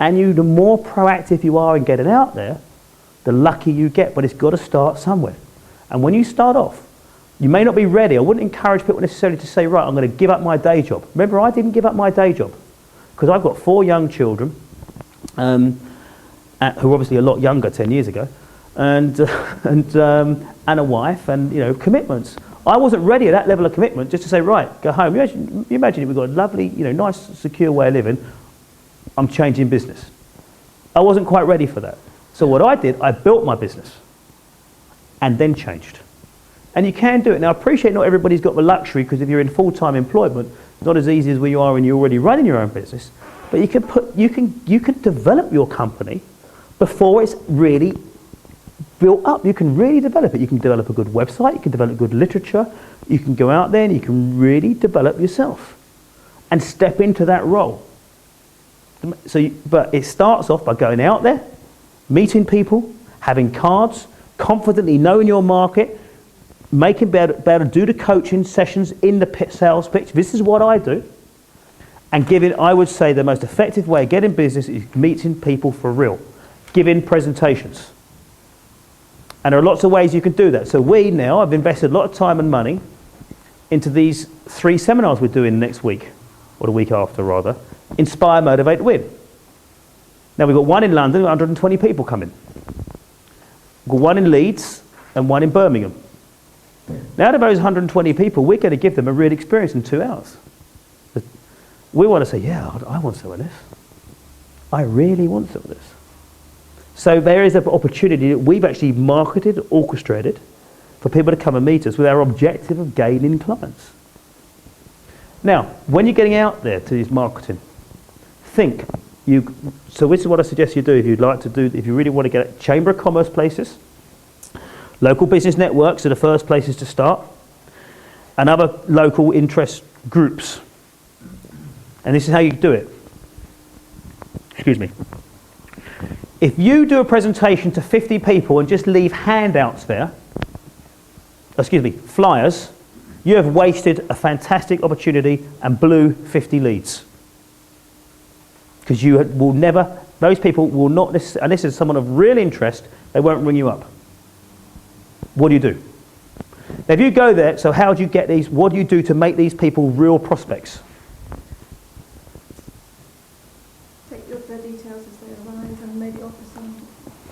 And the more proactive you are in getting out there, the luckier you get, but it's got to start somewhere. And when you start off, you may not be ready. I wouldn't encourage people necessarily to say, right, I'm going to give up my day job. Remember, I didn't give up my day job because I've got 4 young children who are obviously a lot younger 10 years ago, and a wife, and commitments. I wasn't ready at that level of commitment just to say, right, go home. You imagine if we've got a lovely, nice, secure way of living. I'm changing business. I wasn't quite ready for that. So what I did, I built my business and then changed. And you can do it. Now, I appreciate not everybody's got the luxury, because if you're in full-time employment, it's not as easy as where you are when you're already running your own business. But you can develop your company before it's really built up. You can really develop it. You can develop a good website. You can develop good literature. You can go out there and you can really develop yourself and step into that role. But it starts off by going out there, meeting people, having cards, confidently knowing your market, making better to do the coaching sessions in the sales pitch. This is what I do. And giving, I would say, the most effective way of getting business is meeting people for real, giving presentations. And there are lots of ways you can do that. So I've invested a lot of time and money into these 3 seminars we're doing next week, or the week after rather. Inspire, Motivate, Win. Now we've got one in London, 120 people coming. We've got one in Leeds and one in Birmingham. Now out of those 120 people, we're going to give them a real experience in 2 hours. We want to say, yeah, I want some of this. I really want some of this. So there is an opportunity that we've actually marketed, orchestrated, for people to come and meet us with our objective of gaining clients. Now, when you're getting out there to this marketing, so this is what I suggest you do if you really want to get Chamber of Commerce places, local business networks are the first places to start, and other local interest groups. And this is how you do it. Excuse me. If you do a presentation to 50 people and just leave handouts there, flyers, you have wasted a fantastic opportunity and blew 50 leads. Because those people will not, unless it's someone of real interest, they won't ring you up. What do you do? Now if you go there, so how do you get these, what do you do to make these people real prospects? Take their details as they arrive and maybe offer some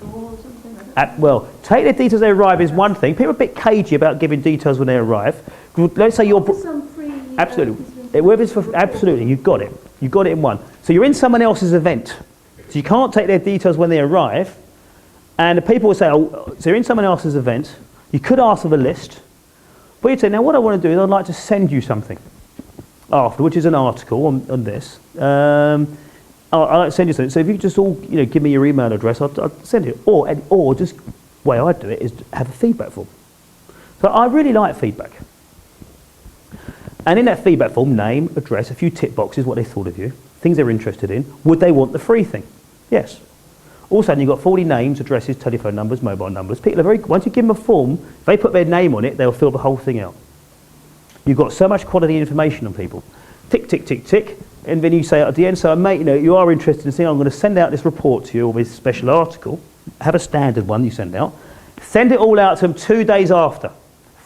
door or something like that. Well, take their details as they arrive is one thing. People are a bit cagey about giving details when they arrive. Let's say you're... some free... Absolutely. Absolutely, you've got it. You've got it in one. So you're in someone else's event. So you can't take their details when they arrive. And the people will say, so you're in someone else's event. You could ask for the list. But you'd say, now what I want to do is I'd like to send you something after, which is an article on this. I'd like to send you something. So if you just all give me your email address, I'll send it. Or just the way I do it is have a feedback form. So I really like feedback. And in that feedback form, name, address, a few tick boxes, what they thought of you, things they're interested in. Would they want the free thing? Yes. All of a sudden, you've got 40 names, addresses, telephone numbers, mobile numbers. People are once you give them a form, if they put their name on it, they'll fill the whole thing out. You've got so much quality information on people. Tick, tick, tick, tick. And then you say at the end, so mate, you are interested in saying, I'm going to send out this report to you, or this special article. Have a standard one you send out. Send it all out to them 2 days after.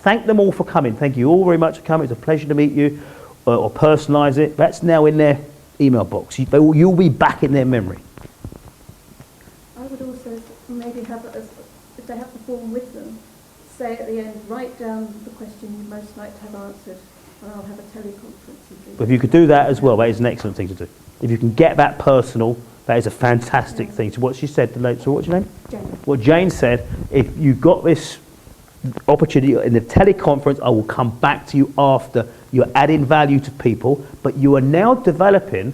Thank them all for coming. Thank you all very much for coming. It's a pleasure to meet you. Or personalise it. That's now in their email box. You'll be back in their memory. I would also maybe have, if they have the form with them, say at the end, write down the question you'd most like to have answered, and I'll have a teleconference with you. If you could do that as well, that is an excellent thing to do. If you can get that personal, that is a fantastic thing. So what she said, so what's your name? Jane. What Jane said, if you got this opportunity in the teleconference, I will come back to you after. You're adding value to people, but you are now developing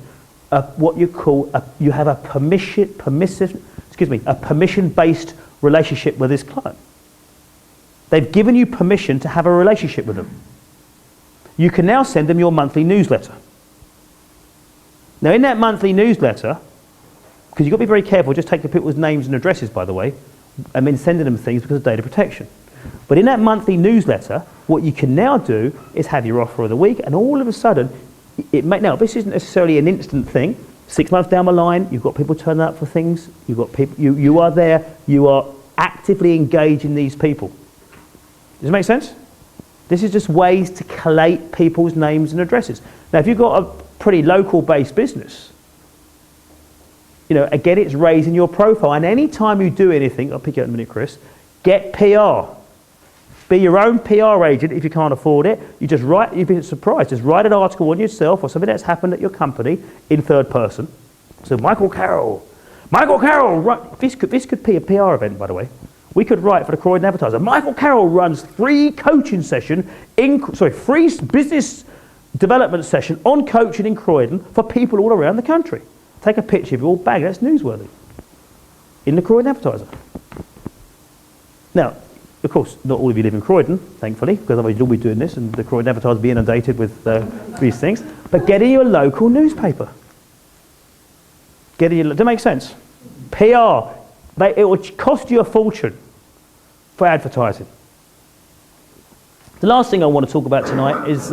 what you call you have a permission-based relationship with this client. They've given you permission to have a relationship with them. You can now send them your monthly newsletter. Now, in that monthly newsletter, because you've got to be very careful, just taking people's names and addresses, by the way, and then sending them things because of data protection. But in that monthly newsletter, what you can now do is have your offer of the week, and all of a sudden, now this isn't necessarily an instant thing, 6 months down the line, you've got people turning up for things. You've got people. You are there. You are actively engaging these people. Does it make sense? This is just ways to collate people's names and addresses. Now, if you've got a pretty local-based business, again, it's raising your profile. And any time you do anything, I'll pick you up in a minute, Chris, get PR. Be your own PR agent if you can't afford it. You'd be surprised. Just write an article on yourself or something that's happened at your company in third person. So Michael Carroll, this could be a PR event, by the way. We could write for the Croydon Advertiser. Michael Carroll runs free business development session on coaching in Croydon for people all around the country. Take a picture of your bag. That's newsworthy. In the Croydon Advertiser. Now, of course, not all of you live in Croydon, thankfully, because otherwise you'd all be doing this and the Croydon Advertiser would be inundated with these things. But get in your local newspaper. Does that make sense? PR. It will cost you a fortune for advertising. The last thing I want to talk about tonight is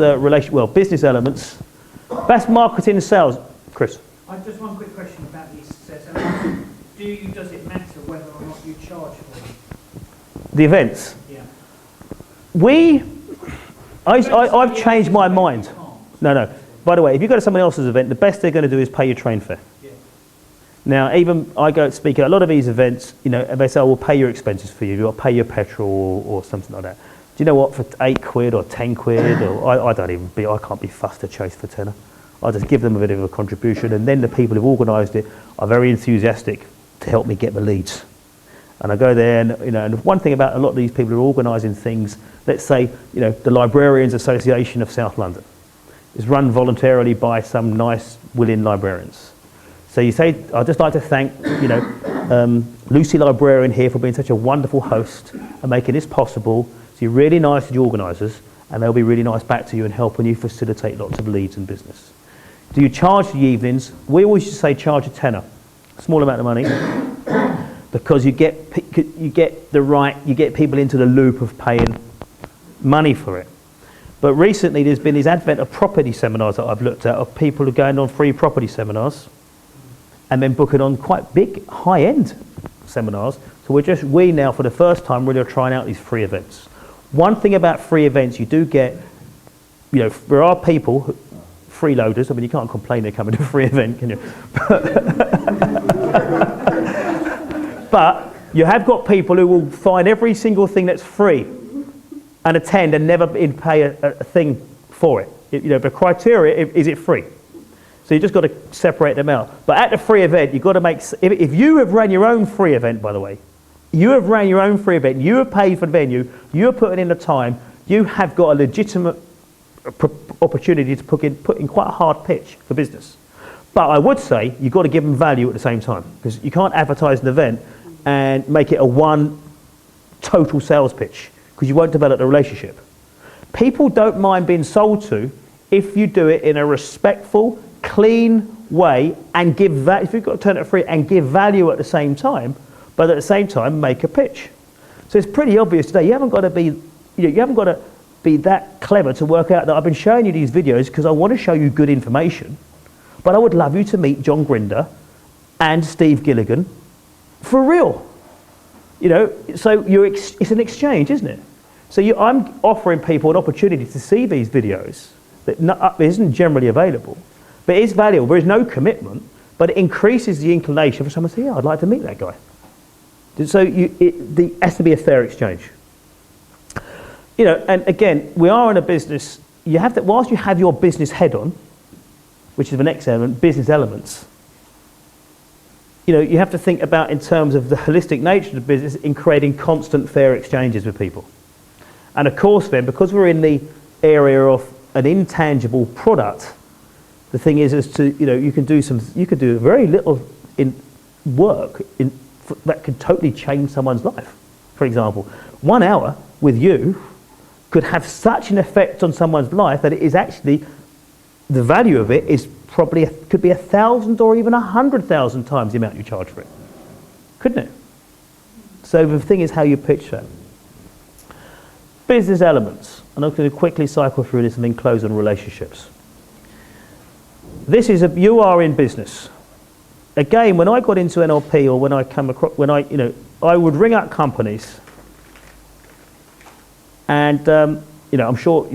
business elements. That's marketing and sales. Chris? Just one quick question about these sets. Does it matter whether or not you charge for them? The events? Yeah. I've changed my mind. No. By the way, if you go to someone else's event, the best they're going to do is pay your train fare. Yeah. Now, even I go speak at a lot of these events, they say, we'll pay your expenses for you, or pay your petrol or something like that. Do you know what, for £8 or £10, or I can't be fussed to chase for tenner. I just give them a bit of a contribution, and then the people who've organised it are very enthusiastic to help me get the leads. And I go there, and one thing about a lot of these people who are organising things, let's say, the Librarians Association of South London is run voluntarily by some nice, willing librarians. So you say, I'd just like to thank, Lucy Librarian here for being such a wonderful host and making this possible. So you're really nice to the organisers, and they'll be really nice back to you and helping you facilitate lots of leads and business. Do you charge the evenings? We always used to say charge a tenner, a small amount of money, because you get people into the loop of paying money for it. But recently there's been this advent of property seminars that I've looked at, of people who are going on free property seminars and then booking on quite big, high-end seminars. So we now, for the first time, really are trying out these free events. One thing about free events, you do get, there are people, freeloaders, you can't complain they're coming to a free event, can you? But you have got people who will find every single thing that's free and attend and never pay a thing for it. The criteria, is it free? So you just got to separate them out. But at the free event, you've got to make, if you have ran your own free event, by the way, you have ran your own free event, you have paid for the venue, you have put in the time, you have got a legitimate opportunity to put in quite a hard pitch for business. But I would say you've got to give them value at the same time, because you can't advertise an event and make it a one total sales pitch, because you won't develop the relationship. People don't mind being sold to if you do it in a respectful, clean way and give value. If you've got to turn it free and give value at the same time, but at the same time make a pitch. So it's pretty obvious today. You haven't got to be that clever to work out that I've been showing you these videos because I want to show you good information, but I would love you to meet John Grinder and Steve Gilligan for real. So it's an exchange, isn't it? So I'm offering people an opportunity to see these videos that isn't generally available, but it's valuable. There is no commitment, but it increases the inclination for someone to say, yeah, I'd like to meet that guy. So it has to be a fair exchange. And again, we are in a business, you have to, whilst you have your business head on, which is the next element, business elements, you have to think about in terms of the holistic nature of the business in creating constant fair exchanges with people. And of course then, because we're in the area of an intangible product, the thing is you can do very little in work that could totally change someone's life. For example, 1 hour with you could have such an effect on someone's life that it is actually, the value of it is probably, could be 1,000 or even 100,000 times the amount you charge for it. Couldn't it? So the thing is how you pitch that. Business elements. And I'm going to quickly cycle through this and then close on relationships. You are in business. again, when I got into NLP, or when I come across, I would ring up companies, and I'm sure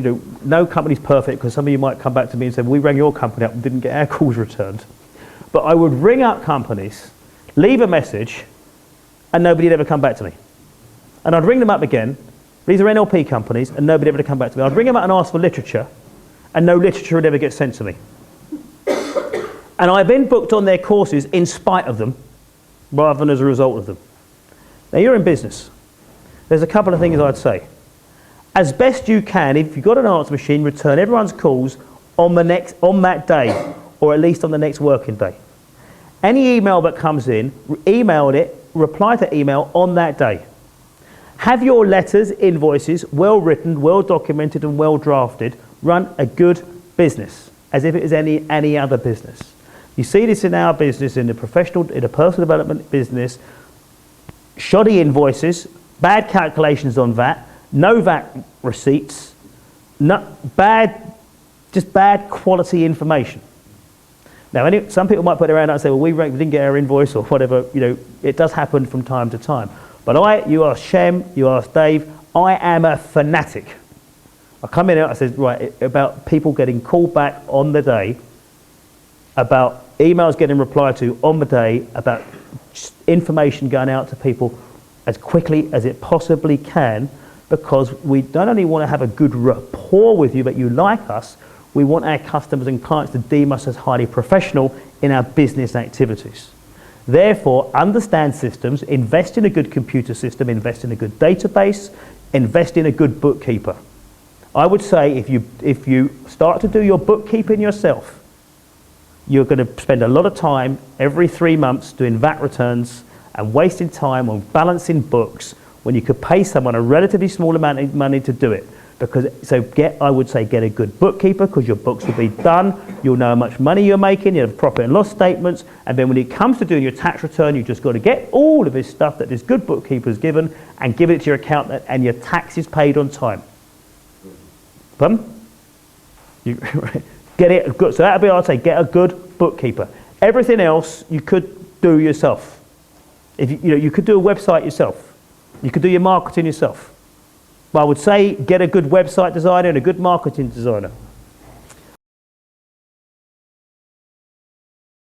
no company's perfect, because some of you might come back to me and say, we rang your company up and didn't get our calls returned. But I would ring up companies, leave a message, and nobody would ever come back to me. And I'd ring them up again. These are NLP companies, and nobody ever come back to me. I'd ring them up and ask for literature, and no literature would ever get sent to me. And I've been booked on their courses in spite of them, rather than as a result of them. Now, you're in business. There's a couple of things I'd say. As best you can, if you've got an answer machine, return everyone's calls on that day, or at least on the next working day. Any email that comes in, email it, reply to email on that day. Have your letters, invoices, well written, well documented, and well drafted. Run a good business, as if it is any other business. You see this in our business, in a personal development business. Shoddy invoices, bad calculations on VAT, no VAT receipts, just bad quality information. Now, some people might put their hand out and say, well, we didn't get our invoice or whatever. It does happen from time to time. But you ask Shem, you ask Dave, I am a fanatic. I come in and I said, right, about people getting called back on the day, about emails getting replied to on the day, about information going out to people as quickly as it possibly can, because we don't only want to have a good rapport with you, but you like us. We want our customers and clients to deem us as highly professional in our business activities. Therefore, understand systems, invest in a good computer system, invest in a good database, invest in a good bookkeeper. I would say if you start to do your bookkeeping yourself, you're going to spend a lot of time every 3 months doing VAT returns and wasting time on balancing books when you could pay someone a relatively small amount of money to do it. I would say get a good bookkeeper, because your books will be done, you'll know how much money you're making, you have profit and loss statements, and then when it comes to doing your tax return, you've just got to get all of this stuff that this good bookkeeper has given and give it to your accountant, and your tax is paid on time. Pardon? Get it good. So that'd be, I'd say, get a good bookkeeper. Everything else you could do yourself. You could do a website yourself. You could do your marketing yourself. But I would say get a good website designer and a good marketing designer.